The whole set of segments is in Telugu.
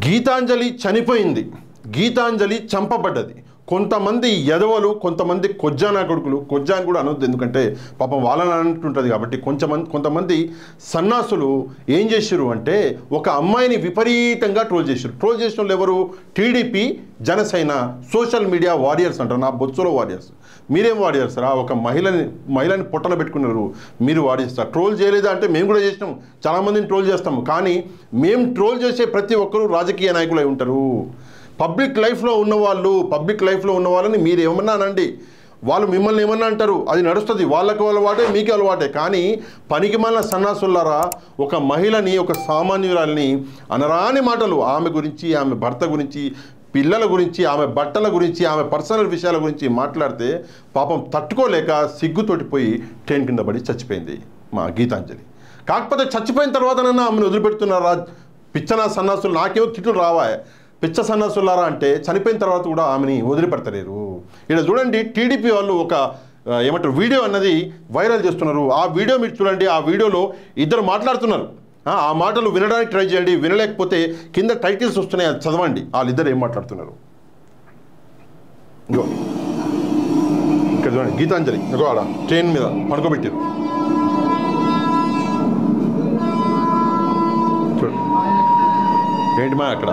గీతాంజలి చనిపోయింది, గీతాంజలి చంపబడ్డది. కొంతమంది యదవలు, కొంతమంది కొజ్జానా కొడుకులు, కొజ్జా అని కూడా అనొద్దు ఎందుకంటే పాపం వాళ్ళని అంటుంటుంది కాబట్టి, కొంతమంది సన్నాసులు ఏం చేశారు అంటే ఒక అమ్మాయిని విపరీతంగా ట్రోల్ చేశారు. ట్రోల్ చేసిన వాళ్ళు ఎవరు? TDP, Janasena, social media warriors అంటారు. నా బొత్సలో వారియర్స్. మీరేం వారియర్స్ రా? ఒక మహిళని పొట్టన పెట్టుకున్నారు, మీరు వారియర్స్. ట్రోల్ చేయలేదా అంటే మేము కూడా చేసినాం, చాలామందిని ట్రోల్ చేస్తాము. కానీ మేము ట్రోల్ చేసే ప్రతి ఒక్కరూ రాజకీయ నాయకులై ఉంటారు. పబ్లిక్ లైఫ్లో ఉన్న వాళ్ళని మీరు ఏమన్నా అనండి, వాళ్ళు మిమ్మల్ని ఏమన్నా అంటారు, అది నడుస్తుంది. వాళ్ళకి అలవాటే, మీకు అలవాటే. కానీ పనికి మాలిన సన్నాసులారా ఒక మహిళని, ఒక సామాన్యురాల్ని అనరాని మాటలు ఆమె గురించి, ఆమె భర్త గురించి, పిల్లల గురించి, ఆమె బట్టల గురించి, ఆమె పర్సనల్ విషయాల గురించి మాట్లాడితే పాపం తట్టుకోలేక సిగ్గుతోటిపోయి ట్రైన్ కింద పడి చచ్చిపోయింది మా గీతాంజలి. కాకపోతే చచ్చిపోయిన తర్వాతనన్నా ఆమెను వదిలిపెడుతున్నారా? పిచ్చనా సన్నాసులు, నాకేమో తిట్లు రావా పిచ్చ సన్నాసులారా అంటే చనిపోయిన తర్వాత కూడా ఆమెని వదిలిపెడతలేరు. ఇక్కడ చూడండి, టీడీపీ వాళ్ళు ఒక ఏమంటారు వీడియో అన్నది వైరల్ చేస్తున్నారు. ఆ వీడియో మీరు చూడండి. ఆ వీడియోలో ఇద్దరు మాట్లాడుతున్నారు. ఆ మాటలు వినడానికి ట్రై చేయండి. వినలేకపోతే కింద టైటిల్స్ వస్తున్నాయి, అది చదవండి. వాళ్ళిద్దరు ఏం మాట్లాడుతున్నారు. ఇక్కడ చూడండి, గీతాంజలి ఇంకో ఆడ ట్రైన్ మీద పడుకోబెట్టారు. చూడండి ఏంటి మా అక్కడ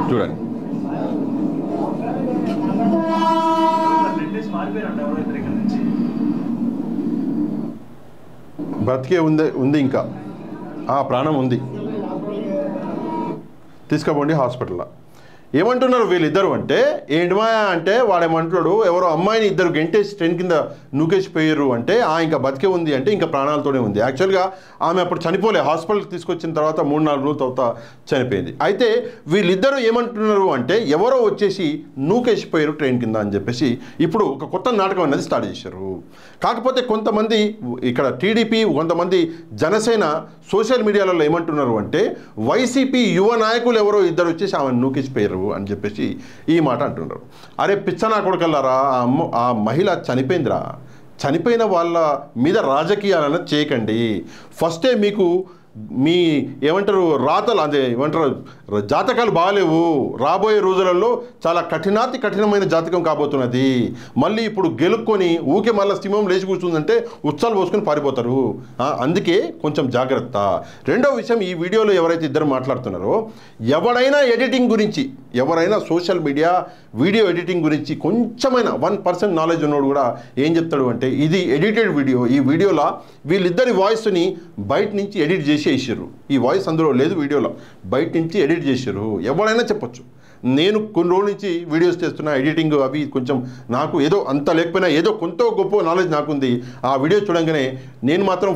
చూడండి. బ్రతికే ఉంది ఇంకా ప్రాణం ఉంది, తీసుకుపోండి హాస్పిటల్లో. ఏమంటున్నారు వీళ్ళిద్దరు అంటే, ఏంటి మాయా అంటే వాడేమంటున్నాడు, ఎవరో అమ్మాయిని ఇద్దరు గంటేసి ట్రైన్ కింద నూకేసిపోయారు అంటే ఇంకా బతికే ఉంది అంటే ఇంకా ప్రాణాలతోనే ఉంది. యాక్చువల్గా ఆమె అప్పుడు చనిపోలే, హాస్పిటల్కి తీసుకొచ్చిన తర్వాత 3-4 రోజుల తర్వాత చనిపోయింది. అయితే వీళ్ళిద్దరూ ఏమంటున్నారు అంటే ఎవరో వచ్చేసి నూకేసిపోయారు ట్రైన్ కింద అని చెప్పేసి ఇప్పుడు ఒక కొత్త నాటకం అనేది స్టార్ట్ చేశారు. కాకపోతే కొంతమంది ఇక్కడ టీడీపీ, కొంతమంది జనసేన సోషల్ మీడియాలలో ఏమంటున్నారు అంటే వైసీపీ యువ నాయకులు ఎవరో ఇద్దరు వచ్చేసి ఆమెను నూకేసిపోయారు అని చెప్పేసి ఈ మాట అంటున్నారు. అరే పిచ్చనా కొడుకల్లారా, ఆ మహిళ చనిపోయిందిరా. చనిపోయిన వాళ్ళ మీద రాజకీయాలను చేయకండి. ఫస్టే మీకు మీ ఏమంటారు రాతలు, అదే ఏమంటారు జాతకాలు బాగాలేవు. రాబోయే రోజులలో చాలా కఠినమైన జాతకం కాబోతున్నది. మళ్ళీ ఇప్పుడు గెలుక్కొని ఊకే మళ్ళీ సింహం లేచి కూర్చుందంటే ఉత్సాలు పోసుకొని పారిపోతారు. అందుకే కొంచెం జాగ్రత్త. రెండో విషయం, ఈ వీడియోలో ఎవరైతే ఇద్దరు మాట్లాడుతున్నారో ఎవరైనా ఎడిటింగ్ గురించి, ఎవరైనా సోషల్ మీడియా వీడియో ఎడిటింగ్ గురించి కొంచెమైనా 1% నాలెడ్జ్ ఉన్నోడు కూడా ఏం చెప్తాడు అంటే ఇది ఎడిటెడ్ వీడియో. ఈ వీడియోలో వీళ్ళిద్దరి వాయిస్ని బయట నుంచి ఎడిట్ చేసి వేసారు. ఈ వాయిస్ అందులో లేదు, వీడియోలో బయట నుంచి ఎడిట్ చేశారు. ఎవరైనా చెప్పొచ్చు. నేను కొన్ని రోజుల నుంచి వీడియోస్ చేస్తున్నా, ఎడిటింగ్ అవి కొంచెం నాకు ఏదో అంత లేకపోయినా ఏదో కొంత గొప్ప నాలెడ్జ్ నాకుంది. ఆ వీడియో చూడంగానే నేను మాత్రం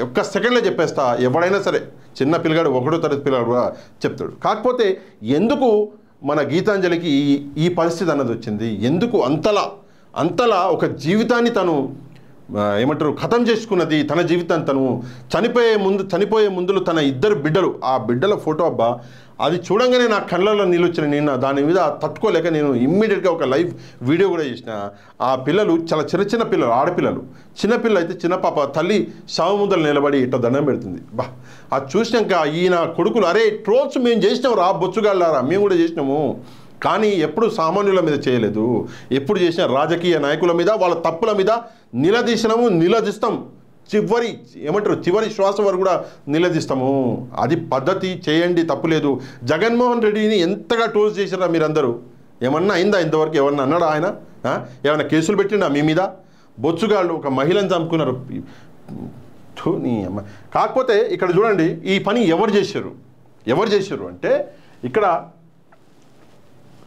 ఒక్క సెకండ్లో చెప్పేస్తా. ఎవడైనా సరే, చిన్న పిల్లగాడు, 1వ తరగతి పిల్లగాడు కూడా చెప్తాడు. కాకపోతే ఎందుకు మన గీతాంజలికి ఈ పరిస్థితి అన్నది వచ్చింది? ఎందుకు అంతలా ఒక జీవితాన్ని తను ఏమంటారు ఖతం చేసుకున్నది? తన జీవితాన్ని తను చనిపోయే ముందులో తన ఇద్దరు బిడ్డలు, ఆ బిడ్డల ఫోటో అబ్బా, అది చూడంగానే నా కళ్ళల్లో నీళ్ళు వచ్చిన. నిన్న దాని మీద తట్టుకోలేక నేను ఇమ్మీడియట్గా ఒక లైవ్ వీడియో కూడా చేసిన. ఆ పిల్లలు చాలా చిన్న పిల్లలు, ఆడపిల్లలు. చిన్నపిల్ల అయితే చిన్న పాప తల్లి శవం ముందర నిలబడి ఇట్లా దండం పెడుతుంది. బా, అది చూసినాక ఈయన కొడుకులు, అరే ట్రోల్స్ మేము చేసినాం రా బొచ్చుగాళ్ళారా, మేము కూడా చేసినాము. కానీ ఎప్పుడు సామాన్యుల మీద చేయలేదు. ఎప్పుడు చేసిన రాజకీయ నాయకుల మీద, వాళ్ళ తప్పుల మీద నిలదీస్తాం. చివరి శ్వాస వరకు కూడా నిలదీస్తాము. అది పద్ధతి, చేయండి, తప్పులేదు. జగన్మోహన్ రెడ్డిని ఎంతగా ట్రోల్స్ చేశారా మీరందరూ? ఏమన్నా అయిందా ఇంతవరకు? ఏమన్నా అన్నాడా ఆయన? ఏమన్నా కేసులు పెట్టిండా మీ మీద? బొచ్చుగాళ్ళు ఒక మహిళను చంపుకున్నారు. కాకపోతే ఇక్కడ చూడండి, ఈ పని ఎవరు చేశారు అంటే ఇక్కడ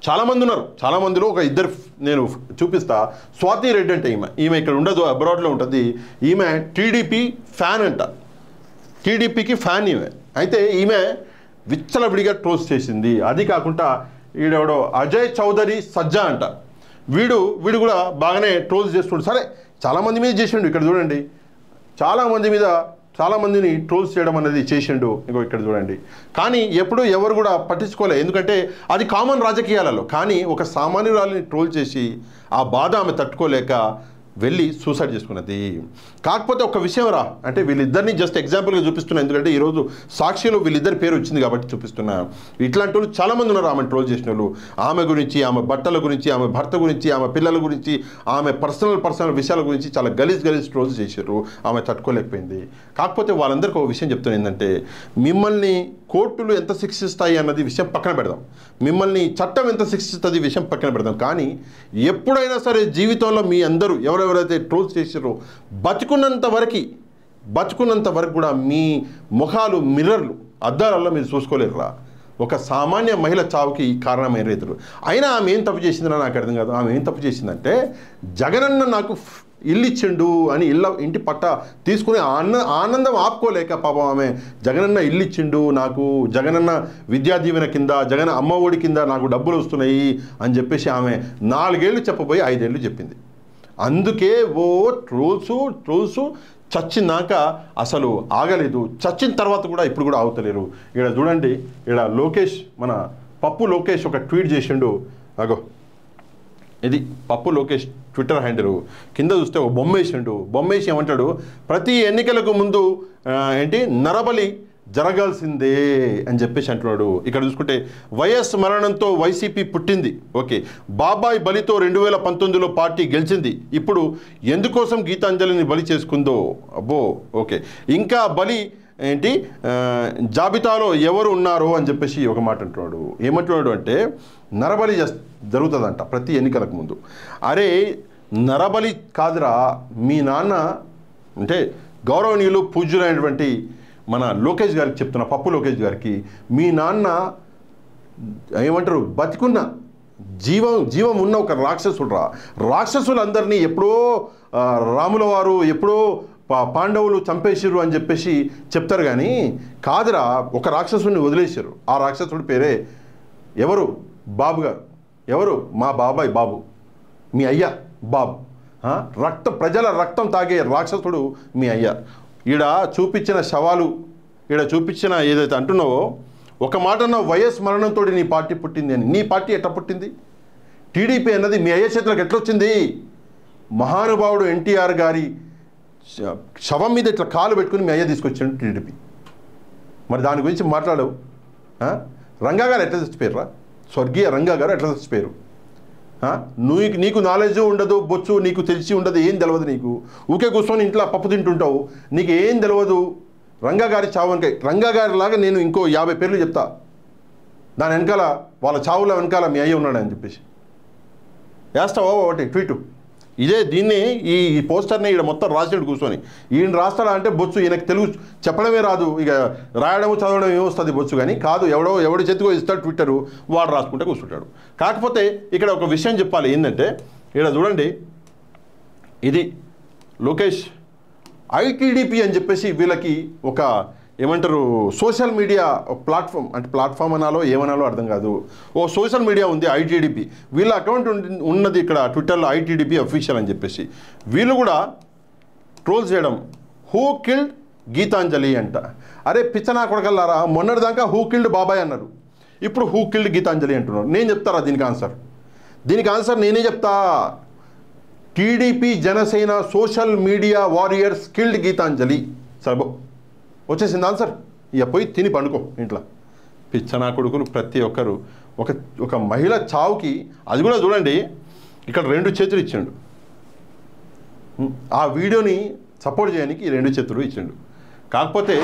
చాలామంది ఉన్నారు. చాలామందిలో ఒక ఇద్దరు నేను చూపిస్తా. స్వాతి రెడ్డి అంటే ఈమె ఇక్కడ ఉండదు, అబ్రాడ్లో ఉంటుంది. ఈమె టీడీపీ ఫ్యాన్ అంట, టీడీపీకి ఫ్యాన్ ఈమె. అయితే ఈమె విచ్చలవిడిగా ట్రోల్స్ చేసింది. అది కాకుండా ఈడెవడో అజయ్ చౌదరి సజ్జా అంట, వీడు కూడా బాగానే ట్రోల్స్ చేస్తుండు. సరే, చాలామంది మీద చేసిండు. ఇక్కడ చూడండి, చాలామందిని ట్రోల్స్ చేయడం అనేది చేసిండు. ఇక్కడ చూడండి. కానీ ఎప్పుడు ఎవరు కూడా పట్టించుకోలే, ఎందుకంటే అది కామన్ రాజకీయాలలో. కానీ ఒక సామాన్యురాలిని ట్రోల్ చేసి ఆ బాధ ఆమె తట్టుకోలేక వెళ్ళి సూసైడ్ చేసుకున్నది. కాకపోతే ఒక విషయం రా అంటే వీళ్ళిద్దరిని జస్ట్ ఎగ్జాంపుల్గా చూపిస్తున్నా, ఎందుకంటే ఈరోజు సాక్షిలో వీళ్ళిద్దరి పేరు వచ్చింది కాబట్టి చూపిస్తున్నా. ఇట్లాంటి వాళ్ళు చాలామంది ఉన్నారు ఆమె ట్రోల్ చేసిన వాళ్ళు. ఆమె గురించి, ఆమె బట్టల గురించి, ఆమె భర్త గురించి, ఆమె పిల్లల గురించి, ఆమె పర్సనల్ విషయాల గురించి చాలా గలీజ్ ట్రోల్స్ చేశారు. ఆమె తట్టుకోలేకపోయింది. కాకపోతే వాళ్ళందరికీ ఒక విషయం చెప్తాను, ఏంటంటే మిమ్మల్ని కోర్టులు ఎంత శిక్షిస్తాయి అన్నది విషయం పక్కన పెడదాం, మిమ్మల్ని చట్టం ఎంత శిక్షిస్తుంది విషయం పక్కన పెడదాం. కానీ ఎప్పుడైనా సరే జీవితంలో మీ అందరూ ఎవరెవరైతే ట్రోల్స్ చేసారో బతుకున్నంత వరకు కూడా మీ ముఖాలు మిర్రర్లు అద్దాలలో మీరు చూసుకోలేరురా. ఒక సామాన్య మహిళ చావుకి కారణమైన రైతులు. అయినా ఆమె ఏం తప్పు చేసిందని నాకు అర్థం కాదు. ఆమె ఏం తప్పు చేసిందంటే జగనన్న నాకు ఇల్లు ఇచ్చిండు అని ఇంటి పట్ట తీసుకుని ఆనందం ఆపుకోలేక పాపం ఆమె జగనన్న ఇల్లు ఇచ్చిండు నాకు, జగనన్న విద్యా దీవెన కింద, జగన్ అమ్మ ఒడి కింద నాకు డబ్బులు వస్తున్నాయి అని చెప్పేసి ఆమె 4 ఏళ్ళు చెప్పబోయి 5 ఏళ్ళు చెప్పింది. అందుకే ట్రోల్స్ చచ్చినాక అసలు ఆగలేదు, చచ్చిన తర్వాత కూడా ఇప్పుడు కూడా ఆగుతలేరు. ఇక్కడ చూడండి, ఇక్కడ లోకేష్, మన పప్పు లోకేష్ ఒక ట్వీట్ చేసిండు. అగో ఇది పప్పు లోకేష్ ట్విట్టర్ హ్యాండిల్. కింద చూస్తే ఒక బొమ్మేసి ఏమంటాడు, ప్రతి ఎన్నికలకు ముందు నరబలి జరగాల్సిందే అని చెప్పేసి అంటున్నాడు. ఇక్కడ చూసుకుంటే వైఎస్ మరణంతో వైసీపీ పుట్టింది, ఓకే, బాబాయ్ బలితో 2019లో పార్టీ గెలిచింది, ఇప్పుడు ఎందుకోసం గీతాంజలిని బలి చేసుకుందో, అబ్బో, ఓకే, ఇంకా బలి జాబితాలో ఎవరు ఉన్నారో అని చెప్పేసి ఒక మాట అంటున్నాడు. ఏమంటున్నాడు అంటే నరబలి జరుగుతుందంట ప్రతి ఎన్నికలకు ముందు. అరే నరబలి కాదురా, మీ నాన్న అంటే గౌరవనీయులు పూజ్యులైనటువంటి మన లోకేష్ గారికి చెప్తున్నా, పప్పు లోకేష్ గారికి, మీ నాన్న ఏమంటారు బతికున్న జీవం ఉన్న ఒక రాక్షసుడురా. రాక్షసులందరినీ ఎప్పుడో రాముల వారు ఎప్పుడో పాండవులు చంపేసిర్రు అని చెప్పేసి చెప్తారు, కానీ కాదురా, ఒక రాక్షసుడిని వదిలేశారు. ఆ రాక్షసుడి పేరే ఎవరు? బాబు గారు. ఎవరు? మా బాబాయ్ బాబు, మీ అయ్యా బాబు. ప్రజల రక్తం తాగే రాక్షసుడు మీ అయ్యా. ఈడ చూపించిన శవాలు, ఈడ చూపించిన ఏదైతే అంటున్నావో, ఒక మాట అన్న వైఎస్ మరణంతో నీ పార్టీ పుట్టింది అని. నీ పార్టీ ఎట్లా పుట్టింది? టీడీపీ అన్నది మీ అయ్య చేతులకు ఎట్లొచ్చింది? మహానుభావుడు ఎన్టీఆర్ గారి శవం మీద ఇట్లా కాలు పెట్టుకుని మీ అయ్య తీసుకొచ్చాడు టీడీపీ. మరి దాని గురించి మాట్లాడవు. రంగా గారు ఎట్లా చచ్చిపోయారా? స్వర్గీయ రంగా గారు ఎట్లా చచ్చిపోయారు? నీకు నాలెడ్జ్ ఉండదు, బొచ్చు నీకు తెలిసి ఉండదు, ఏం తెలియదు నీకు. ఊకే కూర్చొని ఇంట్లో పప్పు తింటుంటావు, నీకు ఏం తెలియదు. రంగా గారి చావునికై రంగా గారి లాగా నేను ఇంకో 50 పేర్లు చెప్తా, దాని వెనకాల వాళ్ళ చావుల వెనకాల మీ అయ్య ఉన్నాడని చెప్పేసి వేస్తావా ఒకటి ట్వీటు. ఇదే దీన్ని ఈ పోస్టర్ని ఈయన మొత్తం రాసాడు కూర్చొని. ఈయన రాస్తాడా అంటే బొచ్చు, ఈయనకు తెలుగు చెప్పడమే రాదు, ఇక రాయడము చదవడం ఏమొస్తుంది బొచ్చు, కానీ కాదు, ఎవడి చేతికో ఇస్తాడు ట్విట్టరు, వాడు రాసుకుంటే కూర్చుంటాడు. కాకపోతే ఇక్కడ ఒక విషయం చెప్పాలి, ఏంటంటే ఇక్కడ చూడండి, ఇది లోకేష్ ఐటీడీపీ అని చెప్పేసి వీళ్ళకి ఒక ఏమంటారు సోషల్ మీడియా ప్లాట్ఫామ్, అంటే ప్లాట్ఫామ్ అనాలో ఏమనాలో అర్థం కాదు, ఓ సోషల్ మీడియా ఉంది ఐటీడీపీ. వీళ్ళ అకౌంట్ ఉన్నది ఇక్కడ ట్విట్టర్లో ఐటీడీపీ అఫీషియల్ అని చెప్పేసి. వీళ్ళు కూడా ట్రోల్స్ చేయడం, హూ కిల్డ్ గీతాంజలి అంట. అరే పిచ్చనా కొడకల్లారా, మొన్నటిదాకా హూ కిల్డ్ బాబాయ్ అన్నారు, ఇప్పుడు హూ కిల్డ్ గీతాంజలి అంటున్నారు. నేను చెప్తారా దీనికి ఆన్సర్ నేనే చెప్తా. TDP Janasena social media warriors killed Geethanjali. సర్బో వచ్చేసింది ఆన్సర్. ఇక పోయి తిని పండుకో ఇంట్లో. పిచ్చనా కొడుకులు ప్రతి ఒక్కరు ఒక మహిళ చావుకి, అది కూడా చూడండి, ఇక్కడ 2 చేతులు ఇచ్చిండు. ఆ వీడియోని సపోర్ట్ చేయడానికి 2 చేతులు ఇచ్చిండు. కాకపోతే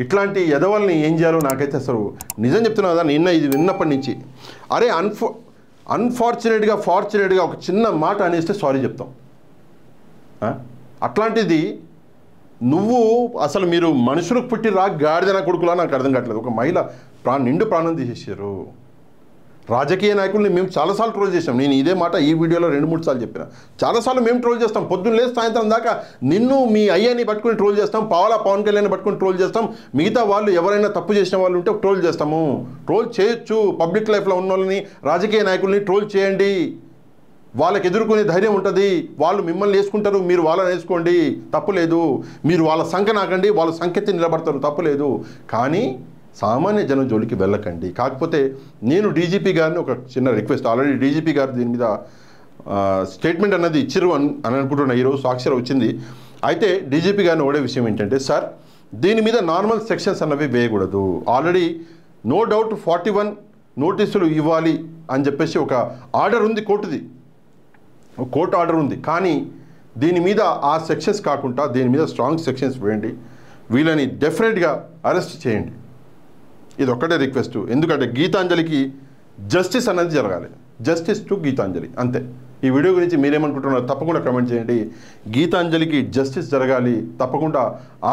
ఇట్లాంటి ఎదవల్ని ఏం చేయాలో నాకైతే అసలు నిజం చెప్తున్నా కదా, ఇది విన్నప్పటి నుంచి అరే అన్ఫార్చునేట్గా ఒక చిన్న మాట అనేస్తే సారీ చెప్తాం. అట్లాంటిది నువ్వు అసలు మీరు మనుషులకు పుట్టి గాడిదన కొడుకులా నాకు అర్థం కావట్లేదు. ఒక మహిళ నిండు ప్రాణం తీసేసారు. రాజకీయ నాయకుల్ని మేము చాలాసార్లు ట్రోల్ చేసాం. నేను ఇదే మాట ఈ వీడియోలో 2-3 సార్లు చెప్పిన. చాలాసార్లు మేము ట్రోల్ చేస్తాం, పొద్దున్న లేదు సాయంత్రం దాకా. నిన్ను మీ అయ్యని పట్టుకుని ట్రోల్ చేస్తాం, పవన్ కళ్యాణ్ పట్టుకుని ట్రోల్ చేస్తాం, మిగతా వాళ్ళు ఎవరైనా తప్పు చేసిన వాళ్ళు ఉంటే ట్రోల్ చేస్తాము. ట్రోల్ చేయొచ్చు, పబ్లిక్ లైఫ్లో ఉన్న వాళ్ళని, రాజకీయ నాయకుల్ని ట్రోల్ చేయండి, వాళ్ళకి ఎదుర్కొనే ధైర్యం ఉంటుంది. వాళ్ళు మిమ్మల్ని వేసుకుంటారు, మీరు వాళ్ళని వేసుకోండి, తప్పు లేదు. మీరు వాళ్ళ సంఖ్య నాకండి, వాళ్ళ సంఖ్యతో నిలబడతారు, తప్పు లేదు. కానీ సామాన్య జనం జోలికి వెళ్ళకండి. కాకపోతే నేను డీజీపీ గారిని ఒక చిన్న రిక్వెస్ట్, ఆల్రెడీ డీజీపీ గారు దీని మీద స్టేట్మెంట్ అన్నది ఇచ్చిర్రు అని అనుకుంటున్నా. ఈరోజు సాక్షిలో వచ్చింది. అయితే డీజీపీ గారిని ఒకటే విషయం ఏంటంటే, సార్ దీని మీద నార్మల్ సెక్షన్స్ అన్నవి వేయకూడదు. ఆల్రెడీ నో డౌట్ 41 నోటీసులు ఇవ్వాలి అని చెప్పేసి ఒక ఆర్డర్ ఉంది, కోర్టు ఆర్డర్ ఉంది. కానీ దీని మీద ఆ సెక్షన్స్ కాకుండా దీని మీద స్ట్రాంగ్ సెక్షన్స్ వేయండి, వీళ్ళని డెఫినెట్గా అరెస్ట్ చేయండి. ఇది ఒక్కటే రిక్వెస్ట్. ఎందుకంటే గీతాంజలికి జస్టిస్ అనేది జరగాలి. జస్టిస్ టు గీతాంజలి, అంతే. ఈ వీడియో గురించి మీరేమనుకుంటున్నారో తప్పకుండా కమెంట్ చేయండి. గీతాంజలికి జస్టిస్ జరగాలి, తప్పకుండా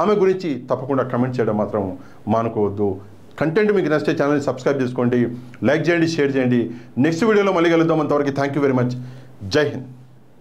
ఆమె గురించి తప్పకుండా కమెంట్ చేయడం మాత్రం మానుకోవద్దు. కంటెంట్ మీకు నచ్చితే ఛానల్ని సబ్స్క్రైబ్ చేసుకోండి, లైక్ చేయండి, షేర్ చేయండి. నెక్స్ట్ వీడియోలో మళ్ళీ కలుద్దాం. అంతవరకు థ్యాంక్ యూ వెరీ మచ్. జై హింద్.